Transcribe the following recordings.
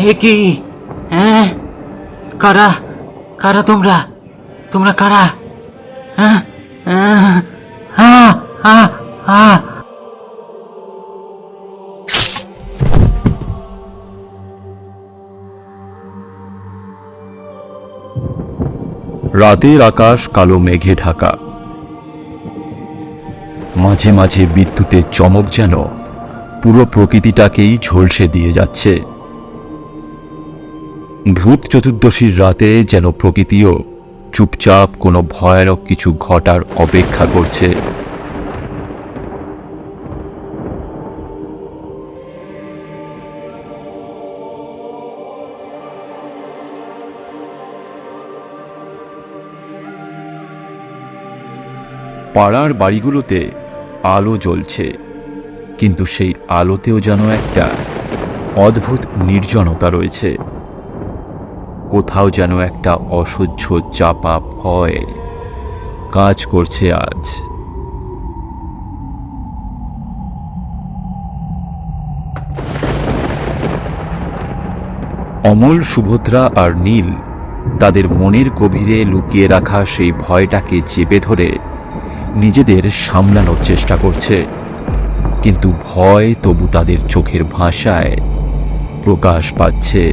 এ কি? হ্যাঁ, কারা? কারা তোমরা? তোমরা কারা? হ্যাঁ, হ্যাঁ, হ্যাঁ, হ্যাঁ, হ্যাঁ। রাতের আকাশ কালো মেঘে ঢাকা। মাঝে মাঝে বিদ্যুতের চমক যেন পুরো প্রকৃতিটাকেই ঝলসে দিয়ে যাচ্ছে। ভূত চতুর্দশীর রাতে যেন প্রকৃতিও চুপচাপ কোনো ভয়ানক কিছু ঘটার অপেক্ষা করছে। পাড়ার বাড়িগুলোতে আলো জ্বলছে, কিন্তু সেই আলোতেও যেন একটা অদ্ভুত নির্জনতা রয়েছে। কোথাও যেন একটা অসহ্য চাপা ভয় কাজ করছে আজ। অমল, সুভদ্রা আর নীল তাদের মনের গভীরে লুকিয়ে রাখা সেই ভয়টাকে চেপে ধরে নিজেদের সামলানোর চেষ্টা করছে, কিন্তু ভয় তবু তাদের চোখের ভাষায় প্রকাশ পাচ্ছে।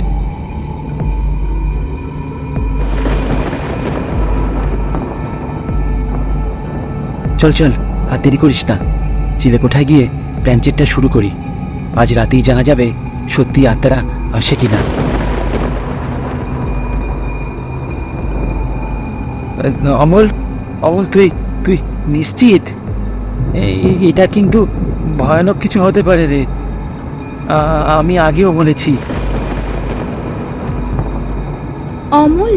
চল চল, আর দেরি করিস না। চিলেকোঠায় গিয়ে প্ল্যানচেটটা শুরু করি। আজ রাতেই জানা যাবে সত্যি আত্মারা আসে কিনা। অমল, অমল, তুই তুই নিশ্চিত? এটা কিন্তু ভয়ানক কিছু হতে পারে রে। আমি আগেও বলেছি। অমল,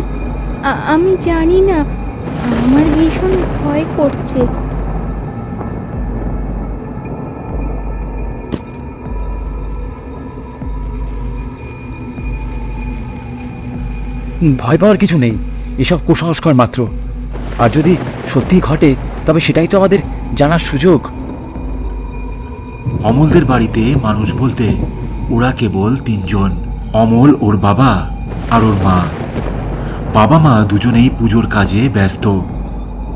আমি জানি না, আমার ভীষণ ভয় করছে। ভয় পাওয়ার কিছু নেই, এসব কুসংস্কার মাত্র। আর যদি সত্যি ঘটে তবে সেটাই তো আমাদের জানার সুযোগ। অমলদের বাড়িতে মানুষ বলতে ওরা কেবল 3 জন, অমল, ওর বাবা আর ওর মা। বাবা মা দুজনেই পুজোর কাজে ব্যস্ত।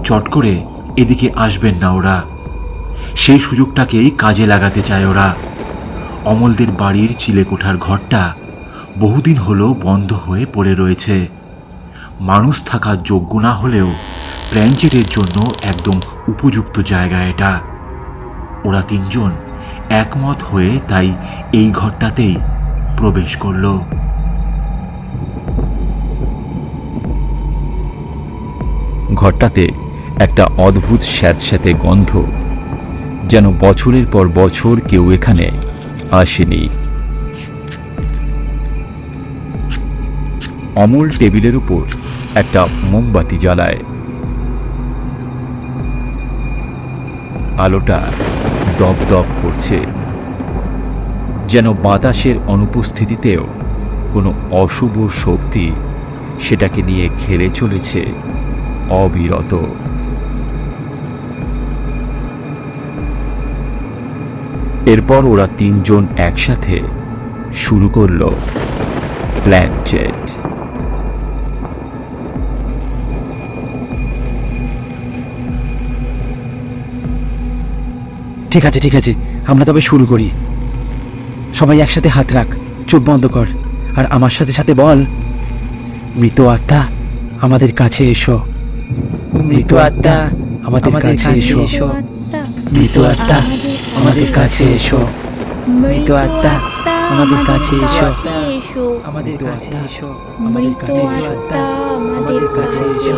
চট করে এদিকে আসবেন না ওরা। সেই সুযোগটাকেই কাজে লাগাতে চায় ওরা। অমলদের বাড়ির চিলেকোঠার ঘরটা বহুদিন হলো বন্ধ হয়ে পড়ে রয়েছে। মানুষ থাকার যোগ্য না হলেও প্ল্যানচেটের জন্য একদম উপযুক্ত জায়গা এটা। ওরা 3 জন একমত হয়ে তাই এই ঘরটাতেই প্রবেশ করল। ঘরটাতে একটা অদ্ভুত স্যাঁতস্যাঁতে গন্ধ, যেন বছরের পর বছর কেউ এখানে আসেনি। অমল টেবিলের উপর একটা মোমবাতি জ্বালায়। আলোটা দপদপ করছে, যেন বাতাসের অনুপস্থিতিতেও কোনো অশুভ শক্তি সেটাকে নিয়ে খেলে চলেছে অবিরত। এরপর ওরা 3 জন একসাথে শুরু করলো প্ল্যানচেট। ঠিক আছে ঠিক আছে, আমরা তবে শুরু করি। সবাই একসাথে হাত রাখ, চোখ বন্ধ কর, আর আমার সাথে সাথে বল, মৃত আত্মা আমাদের কাছে এসো। মৃত আত্মা আমাদের কাছে এসো। মৃত আত্মা আমাদের কাছে এসো। মৃত আত্মা আমাদের কাছে এসো। আমাদের কাছে এসো। আমাদের কাছে এসো। আমাদের কাছে এসো।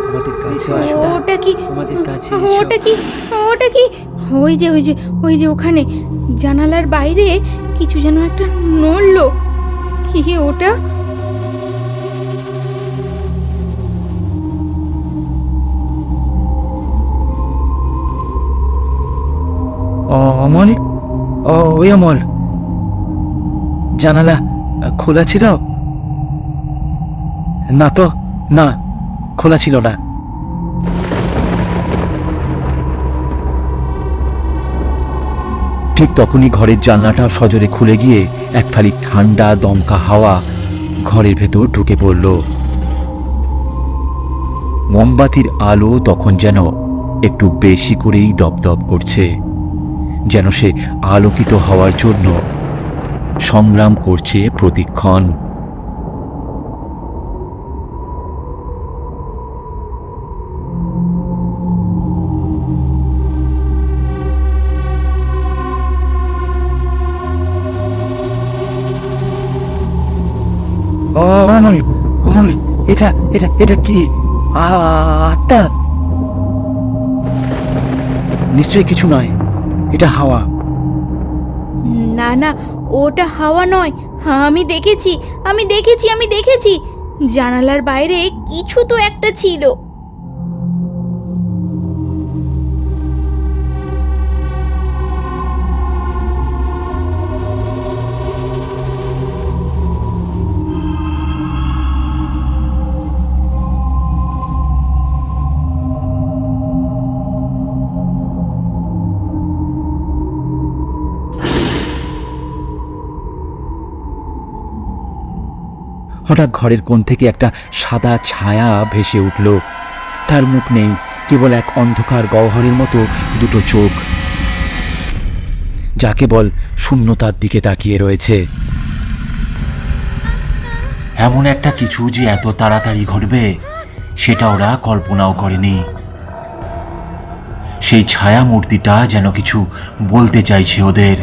আমাদের কাছে এসো। ওটা কি? আমাদের কাছে এসো। ওটা কি? ওটা কি? ওই যে ওই যে ওই যে ওখানে জানালার বাইরে কিছু যেন একটা নড়লো। কি ওটা? অমল, ওই অমল, জানালা খোলা ছিল? না তো, না, খোলা ছিল না। ঠিক তখনই ঘরের জানলাটা সজোরে খুলে গিয়ে এক ফালি ঠান্ডা দমকা হাওয়া ঘরের ভেতর ঢুকে পড়ল। মোমবাতির আলো তখন যেন একটু বেশি করেই দপদপ করছে, যেন সে আলোকিত হওয়ার জন্য সংগ্রাম করছে প্রতিক্ষণ। অমল, অমল, এটা এটা এটা কি আত্মা? নিশ্চয়ই কিছু নয়, এটা হাওয়া। না না, ওটা হাওয়া নয়। আমি দেখেছি, আমি দেখেছি, আমি দেখেছি। জানালার বাইরে কিছু তো একটা ছিল। হঠাৎ ঘরের কোণ থেকে একটা সাদা ছায়া ভেসে উঠল। তার মুখ নেই, কেবল এক অন্ধকার গহ্বরের মতো দুটো চোখ, যা কেবল শূন্যতার দিকে তাকিয়ে রয়েছে। এমন একটা কিছু যে এত তাড়াতাড়ি ঘটবে সেটা ওরা কল্পনাও করেনি। সেই ছায়া মূর্তিটা যেন কিছু বলতে চাইছে ওদের।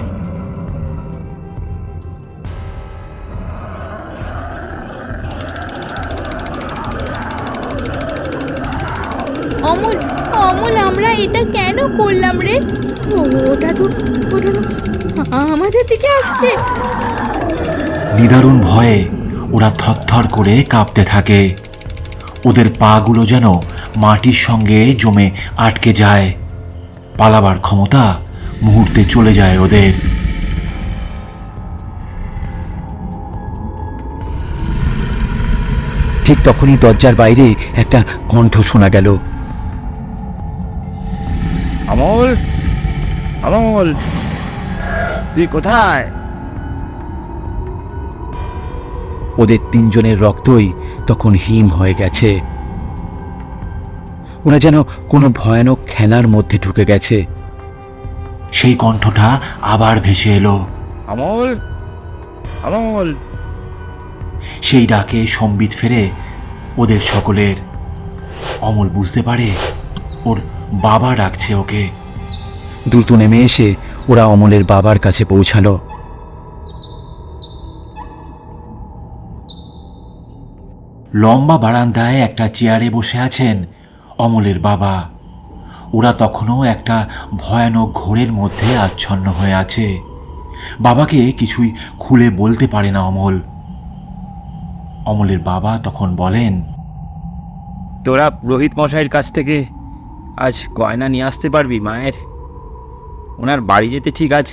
অমল, অমল, আমরা এটা কেন করলাম রে? ওটা তো আমাদের দিকে আসছে। নিদারুণ ভয়ে ওরা থরথর করে কাঁপতে থাকে। ওদের পাগুলো যেন মাটির সঙ্গে জমে আটকে যায়। পালাবার ক্ষমতা মুহূর্তে চলে যায় ওদের। ঠিক তখনই দরজার বাইরে একটা কণ্ঠ শোনা গেল। অমল, অমল, তুই কোথায়? ওদের তিনজনের রক্তই তখন হিম হয়ে গেছে। ওরা যেন কোনো ভয়ানক খেলার মধ্যে ঢুকে গেছে। সেই কণ্ঠটা আবার ভেসে এলো। অমল, অমল। সেই ডাকে সম্বিত ফেরে ওদের সকলের। অমল বুঝতে পারে ওর বাবা ডাকছে ওকে। দ্রুত নেমে এসে ওরা অমলের বাবার কাছে পৌঁছালো। লম্বা বারান্দায় একটা চেয়ারে বসে আছেন অমলের বাবা। ওরা তখনও একটা ভয়ানক ঘোরের মধ্যে আচ্ছন্ন হয়ে আছে। বাবাকে কিছুই খুলে বলতে পারে না অমল। অমলের বাবা তখন বলেন, তোরা পুরোহিত মশাইয়ের কাছ থেকে আজ গয়না নিয়ে আসতে পারবি মায়ের? ওনার বাড়ি যেতে ঠিক আজ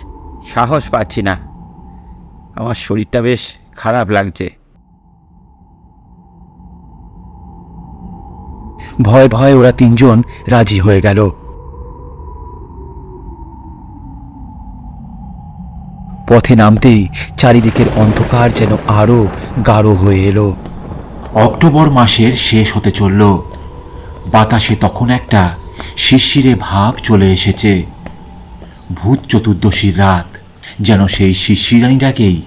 সাহস পাচ্ছি না। আমার শরীরটা বেশ খারাপ লাগছে। ভয়ে ভয়ে ওরা তিনজন রাজি হয়ে গেল। পথে নামতেই চারিদিকের অন্ধকার যেন আরো গাঢ় হয়ে এলো। অক্টোবর মাসের শেষ হতে চলল। বাতাসে তখন একটা শিরশিরে ভাব চলে এসেছে। ভূত চতুর্দশীর রাত যেন সেই শিশিরানিটাকেই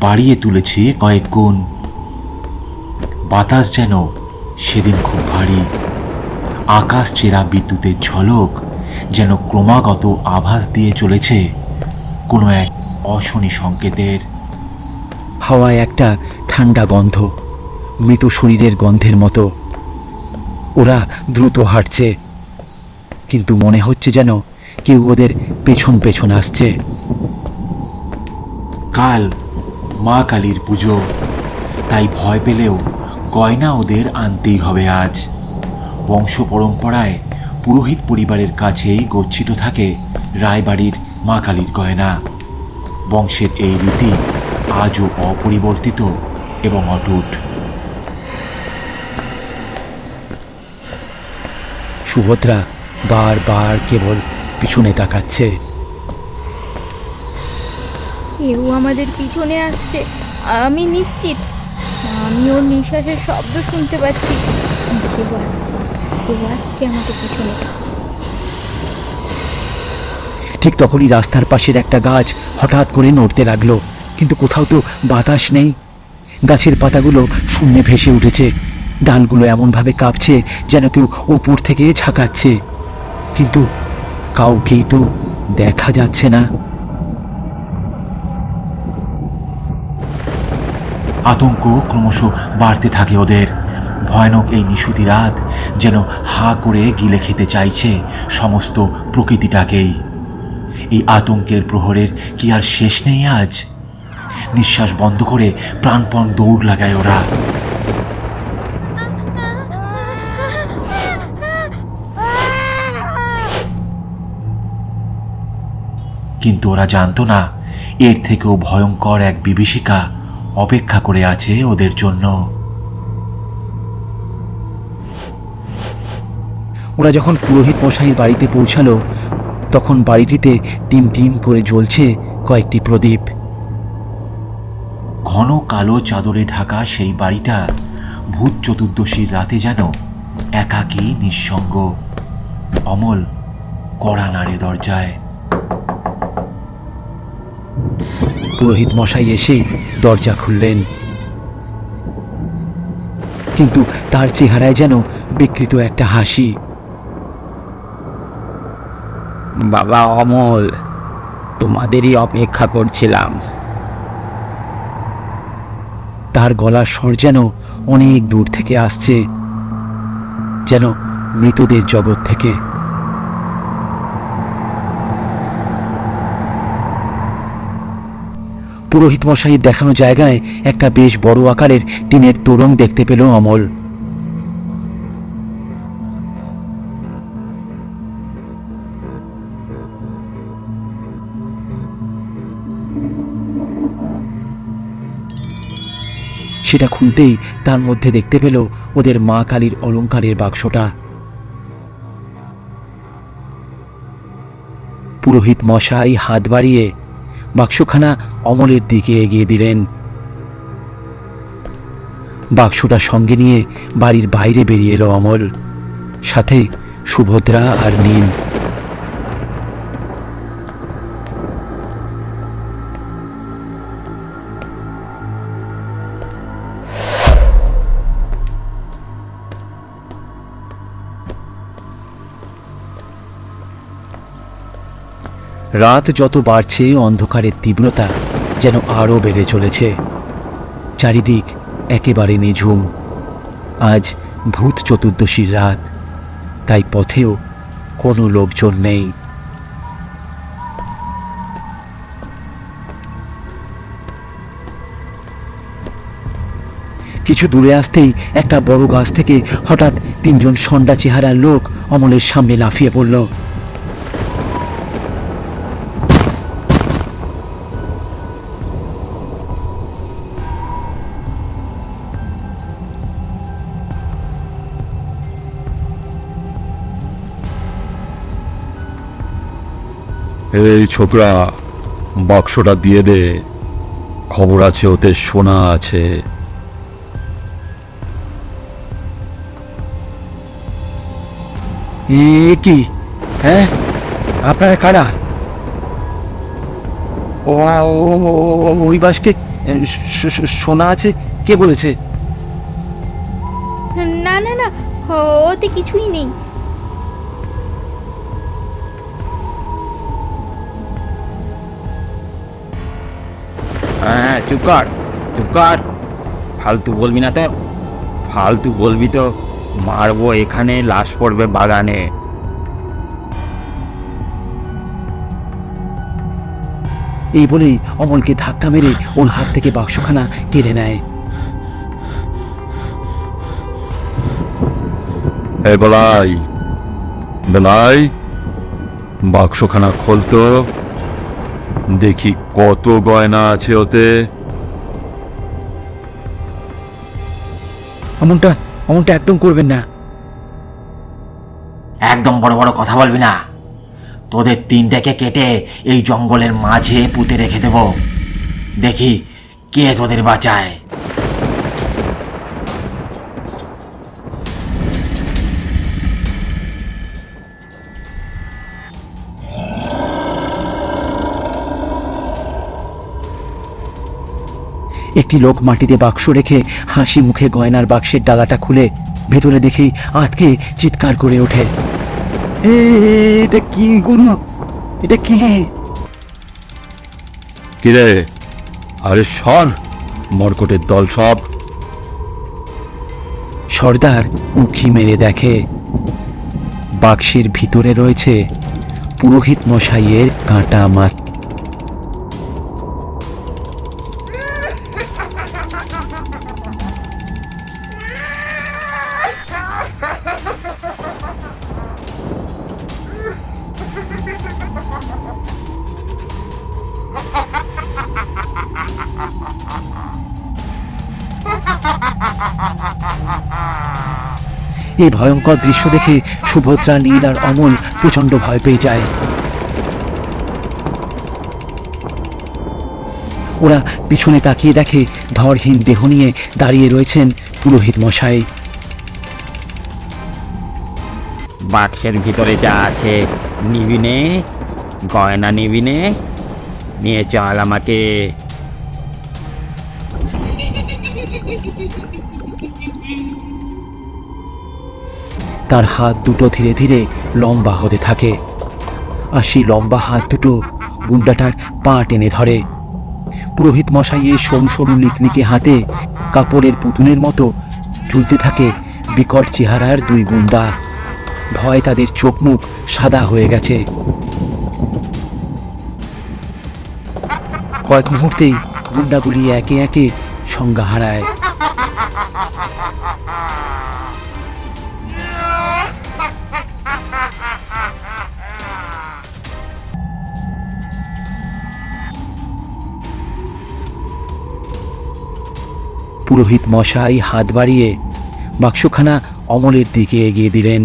বাড়িয়ে তুলেছে কয়েক গুণ। বাতাস যেন সেদিন খুব ভারী। আকাশ চেরা বিদ্যুতের ঝলক যেন ক্রমাগত আভাস দিয়ে চলেছে কোনো এক অশনি সংকেতের। হাওয়ায় একটা ঠান্ডা গন্ধ, মৃত শরীরের গন্ধের মতো। ওরা দ্রুত হাঁটছে, কিন্তু মনে হচ্ছে যেন কেউ ওদের পেছন পেছন আসছে। কাল মা কালীর পুজো, তাই ভয় পেলেও গয়না ওদের আনতেই হবে আজ। বংশ পরম্পরায় পুরোহিত পরিবারের কাছেই গচ্ছিত থাকে রায়বাড়ির মা কালীর গয়না। বংশের এই রীতি আজও অপরিবর্তিত এবং অটুট। সুভদ্রা বারবার কেবল পিছনে তাকাচ্ছে। কেউ আমাদের পিছনে আসছে। আমি নিশ্চিত, আমি ওর নিঃশ্বাসের শব্দ শুনতে পাচ্ছি। কেউ আসছে, কেউ আসছে আমাদের পিছনে। ঠিক তখনই রাস্তার পাশের একটা গাছ হঠাৎ করে নড়তে লাগলো, কিন্তু কোথাও তো বাতাস নেই। গাছের পাতাগুলো শূন্যে ভেসে উঠেছে, ডালগুলো এমনভাবে কাঁপছে যেন কেউ ওপর থেকে ঝাঁকাচ্ছে, কিন্তু কাউকেই তো দেখা যাচ্ছে না। আতঙ্ক ক্রমশ বাড়তে থাকে ওদের। ভয়ানক এই নিশুতি রাত যেন হা করে গিলে খেতে চাইছে সমস্ত প্রকৃতিটাকেই। এই আতঙ্কের প্রহরের কি আর শেষ নেই আজ? নিঃশ্বাস বন্ধ করে প্রাণপণ দৌড় লাগায় ওরা। কিন্তু ওরা জানতো না, এর থেকেও ভয়ঙ্কর এক বিভীষিকা অপেক্ষা করে আছে ওদের জন্য। ওরা যখন পুরোহিত মশাইয়ের বাড়িতে পৌঁছালো, তখন বাড়িটিতে টিম টিম করে জ্বলছে কয়েকটি প্রদীপ। ঘন কালো চাদরে ঢাকা সেই বাড়িটা ভূত চতুর্দশীর রাতে যেন একাকী নিঃসঙ্গ। অমল কড়া নাড়ে দরজায়। পুরোহিত মশাই এসে দরজা খুললেন, কিন্তু তার চেহারায় যেন বিকৃত একটা হাসি। বাবা অমল, তোমাদেরই অপেক্ষা করছিলাম। তার গলার স্বর যেন অনেক দূর থেকে আসছে, যেন মৃতদের জগৎ থেকে। পুরোহিত মশাইয়ের দেখানো জায়গায় একটা বেশ বড় আকারের টিনের তোরণ দেখতে পেল অমল। সেটা খুলতেই তার মধ্যে দেখতে পেল ওদের মা কালীর অলংকারের বাক্সটা। পুরোহিত মশাই হাত বাড়িয়ে বাক্সখানা অমলের দিকে এগিয়ে দিলেন। বাক্সটা সঙ্গে নিয়ে বাড়ির বাইরে বেরিয়ে এলো অমল, সাথে সুভদ্রা আর নীল। রাত যত বাড়ছে অন্ধকারের তীব্রতা যেন আরও বেড়ে চলেছে। চারিদিক একেবারে নিঝুম। আজ ভূত চতুর্দশীর রাত, তাই পথেও কোনো লোকজন নেই। কিছু দূরে আসতেই একটা বড় গাছ থেকে হঠাৎ তিনজন ষণ্ডা চেহারার লোক অমলের সামনে লাফিয়ে পড়ল। এই ছোকরা, বাক্সটা দিয়ে দে, খবর আছে ওতে সোনা আছে। এ কি? হ্যাঁ, আপনারা কারা? ওই বাসকে সোনা আছে কে বলেছে? না না না, ওতে কিছুই নেই। হ্যাঁ, চুপ কর, চুপ কর। ফালতু বলবি না তো, ফালতু বলবি তো মারবো এখানে, লাশ পড়বে বাগানে। এই বলেই অমলকে ধাক্কা মেরে ওর হাত থেকে বাক্সখানা কেড়ে নেয়। এ বেলাই, বেলাই, বাক্সখানা খোলতো, দেখি কত গয়না আছে ওতে। অমনটা একদম করবেন না। একদম বড় বড় কথা বলবি না। তোদের তিনটাকে কেটে এই জঙ্গলের মাঝে পুঁতে রেখে দেব। দেখি কে তোদের বাঁচায়। একটি লোক মাটিতে বাক্স রেখে হাসি মুখে গয়নার বাক্সের ডালাটা খুলে ভেতরে দেখেই আতকে চিৎকার করে ওঠে, এটা কি গুরু, এটা কি? কিরে, আরে সর, মরকটের দল সব। সর্দার উঁকি মেরে দেখে বাক্সের ভিতরে রয়েছে পুরোহিত মশাইয়ের কাঁটা মাছ। এই ভয়ঙ্কর দৃশ্য দেখে সুভদ্রা, নীল আর অমল প্রচন্ড ভয় পেয়ে যায়। ওরা পিছনে তাকিয়ে দেখে ধরহীন দেহ নিয়ে দাঁড়িয়ে রয়েছেন পুরোহিত মশাই। বাক্সের ভিতরে যা আছে নিবি নে, গয়না নিবি নে, নিয়ে চল আমাকে। তার হাত দুটো ধীরে ধীরে লম্বা হতে থাকে, আর সেই লম্বা হাত দুটো গুন্ডাটার পা টেনে ধরে। পুরোহিত মশাইয়ের সরু সরু লিকলিকে হাতে কাপড়ের পুতুলের মতো ঝুলতে থাকে বিকট চেহারার দুই গুন্ডা। ভয় তাদের চোখ মুখ সাদা হয়ে গেছে। কয়েক মুহূর্তেই গুন্ডাগুলি একে একে সংজ্ঞা হারায়। পুরোহিত মশাই হাত বাড়িয়ে বাক্সখানা অমলের দিকে এগিয়ে দিলেন।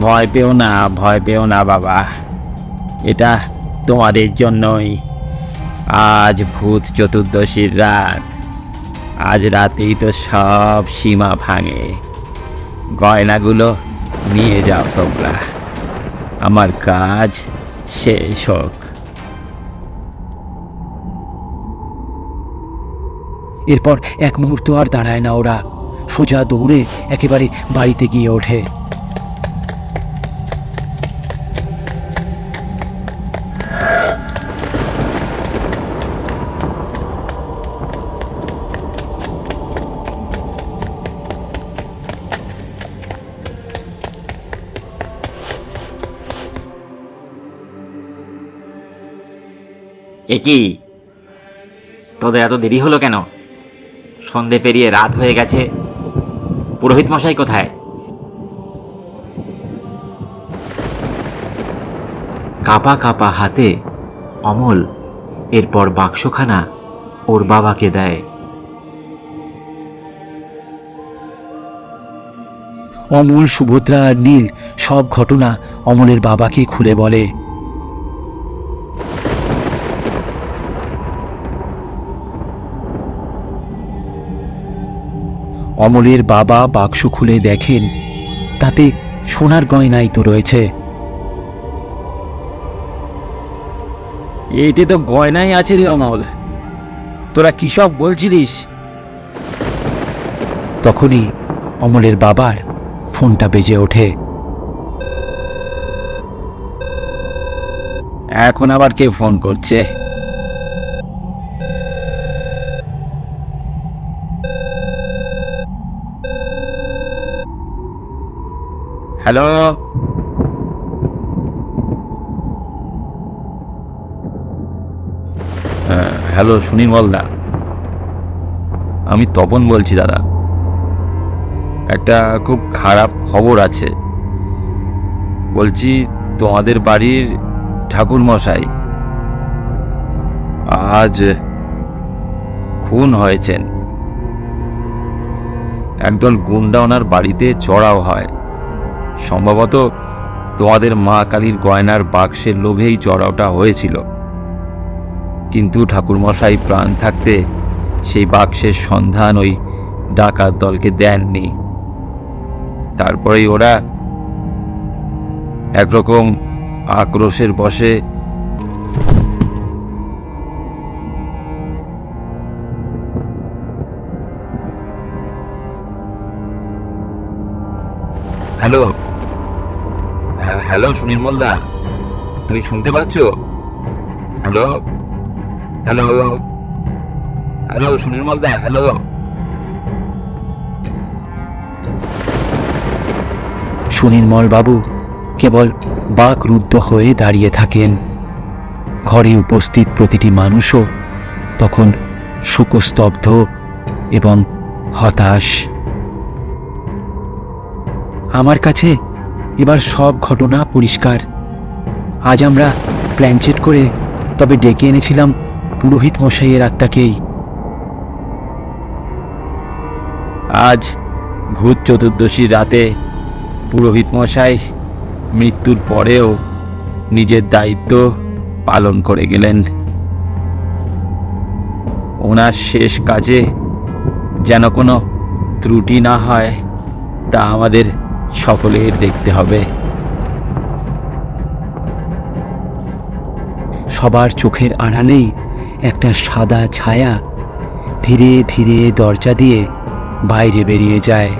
ভয় পেও না, ভয় পেও না বাবা, এটা তোমাদের জন্যই। আজ ভূত চতুর্দশীর রাত, আজ রাতেই তো সব সীমা ভাঙে। গয়নাগুলো নিয়ে যাও তোমরা, আমার কাজ শেষ হোক। এরপর এক মুহূর্ত আর দাঁড়ায় না ওরা, সোজা দৌড়ে একেবারে বাড়িতে গিয়ে ওঠে। এ কি, তোদের এত দেরি হলো কেন? সন্ধে পেরিয়ে রাত হয়ে গেছে, পুরোহিত মশাই কোথায়? কাঁপা কাঁপা হাতে অমল এরপর বাক্সখানা ওর বাবাকে দেয়। অমল, সুভদ্রা আর নীল সব ঘটনা অমলের বাবাকে খুলে বলে। অমলের বাবা বাক্স খুলে দেখেন তাতে সোনার গয়নাই তো রয়েছে। এইতে তো গয়নাই আছে রে অমল, তোরা কি সব বলছিলিস? তখনই অমলের বাবার ফোনটা বেজে ওঠে। এখন আবার কে ফোন করছে? হ্যালো, হ্যালো সুনির্মল দা, আমি তপন বলছি দাদা। একটা খুব খারাপ খবর আছে। বলছি তোমাদের বাড়ির ঠাকুর মশাই আজ খুন হয়েছেন। একদল গুন্ডা ওনার বাড়িতে চড়াও হয়। সম্ভবত তোমাদের মা কালীর গয়নার বাক্সের লোভেই চড়াওটা হয়েছিল, কিন্তু ঠাকুরমশাই প্রাণ থাকতে সেই বাক্সের সন্ধান ওই ডাকাত দলকে দেননি। তারপরেই ওরা একরকম আক্রোশের বশে হ্যালো, হ্যালো সুনীল মোল্লা, তুমি শুনতে পাচ্ছ? হ্যালো হ্যালো হ্যালো সুনীল মোল্লা, হ্যালো। সুনির্মল বাবু কেবল বাকরুদ্ধ হয়ে দাঁড়িয়ে থাকেন। ঘরে উপস্থিত প্রতিটি মানুষও তখন শোকস্তব্ধ এবং হতাশ। আমার কাছে এবার সব ঘটনা পরিষ্কার। আজ আমরা প্ল্যানচেট করে তবে ডেকে এনেছিলাম পুরোহিত মশাইয়ের আত্মাকেই। আজ ভূত চতুর্দশীর রাতে পুরোহিত মশাই মৃত্যুর পরেও নিজের দায়িত্ব পালন করে গেলেন। ওনার শেষ কাজে যেন কোনো ত্রুটি না হয় তা আমাদের সকলের দেখতে হবে। সবার চোখের আড়ালেই একটা সাদা ছায়া ধীরে ধীরে দরজা দিয়ে বাইরে বেরিয়ে যায়।